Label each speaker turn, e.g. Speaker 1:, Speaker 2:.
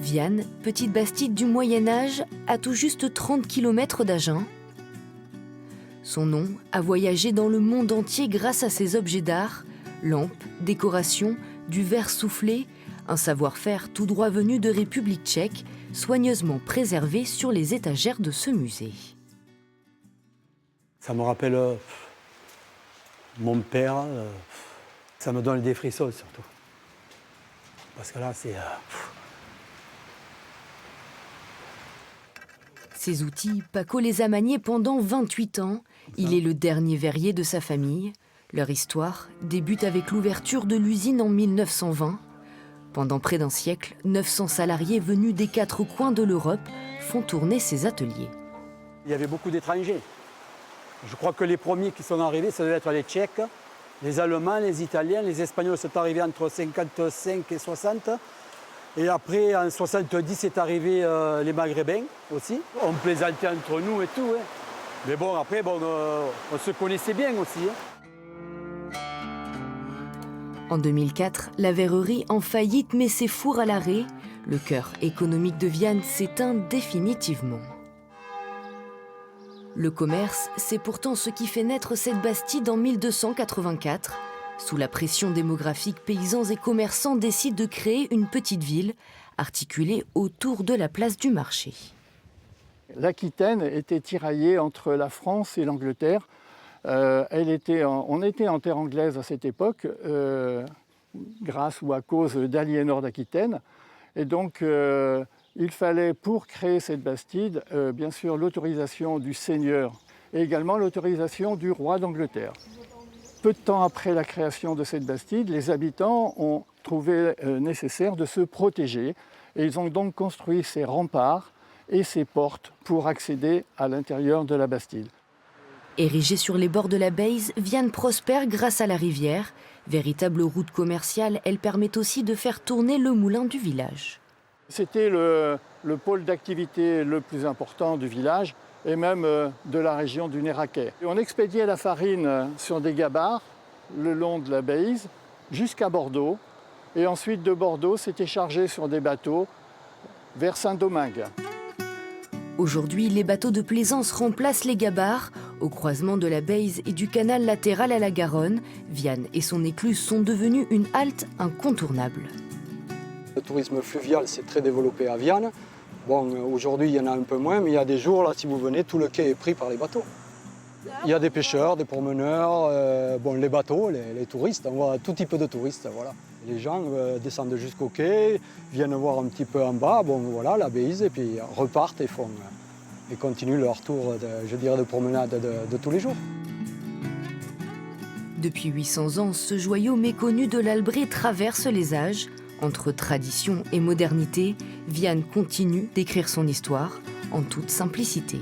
Speaker 1: Viane, petite bastide du Moyen-Âge, à tout juste 30 km d'Agen. Son nom a voyagé dans le monde entier grâce à ses objets d'art, lampes, décorations, du verre soufflé, un savoir-faire tout droit venu de République tchèque, soigneusement préservé sur les étagères de ce musée.
Speaker 2: Ça me rappelle mon père, ça me donne des frissons surtout. Parce que là, c'est...
Speaker 1: Ces outils, Paco les a maniés pendant 28 ans. Il est le dernier verrier de sa famille. Leur histoire débute avec l'ouverture de l'usine en 1920. Pendant près d'un siècle, 900 salariés venus des 4 coins de l'Europe font tourner ces ateliers.
Speaker 2: Il y avait beaucoup d'étrangers. Je crois que les premiers qui sont arrivés, ça devait être les Tchèques, les Allemands, les Italiens, les Espagnols sont arrivés entre 55 et 60. Et après, en 70, c'est arrivé les Maghrébins aussi. On plaisantait entre nous et tout. Hein. Mais bon, après, on se connaissait bien aussi. Hein.
Speaker 1: En 2004, la verrerie en faillite met ses fours à l'arrêt. Le cœur économique de Viane s'éteint définitivement. Le commerce, c'est pourtant ce qui fait naître cette bastide en 1284. Sous la pression démographique, paysans et commerçants décident de créer une petite ville, articulée autour de la place du marché.
Speaker 3: L'Aquitaine était tiraillée entre la France et l'Angleterre. On était en terre anglaise à cette époque, grâce ou à cause d'Aliénor d'Aquitaine. Et donc, il fallait, pour créer cette bastide, bien sûr l'autorisation du seigneur et également l'autorisation du roi d'Angleterre. Peu de temps après la création de cette bastide, les habitants ont trouvé nécessaire de se protéger et ils ont donc construit ces remparts et ces portes pour accéder à l'intérieur de la bastide.
Speaker 1: Érigée sur les bords de la Baïse, Viane prospère grâce à la rivière. Véritable route commerciale, elle permet aussi de faire tourner le moulin du village.
Speaker 3: C'était le pôle d'activité le plus important du village et même de la région du Néraquais. On expédiait la farine sur des gabarres le long de la Baïse jusqu'à Bordeaux. Et ensuite de Bordeaux, c'était chargé sur des bateaux vers Saint-Domingue.
Speaker 1: Aujourd'hui, les bateaux de plaisance remplacent les gabarres. Au croisement de la Baïse et du canal latéral à la Garonne, Viane et son écluse sont devenus une halte incontournable.
Speaker 4: Le tourisme fluvial s'est très développé à Viane. Bon, aujourd'hui, il y en a un peu moins, mais il y a des jours, là, si vous venez, tout le quai est pris par les bateaux. Il y a des pêcheurs, des promeneurs, les bateaux, les touristes, on voit tout type de touristes. Voilà. Les gens descendent jusqu'au quai, viennent voir un petit peu en bas, la Baïse, et puis repartent et continuent leur tour de promenade de tous les jours.
Speaker 1: Depuis 800 ans, ce joyau méconnu de l'Albret traverse les âges. Entre tradition et modernité, Viane continue d'écrire son histoire en toute simplicité.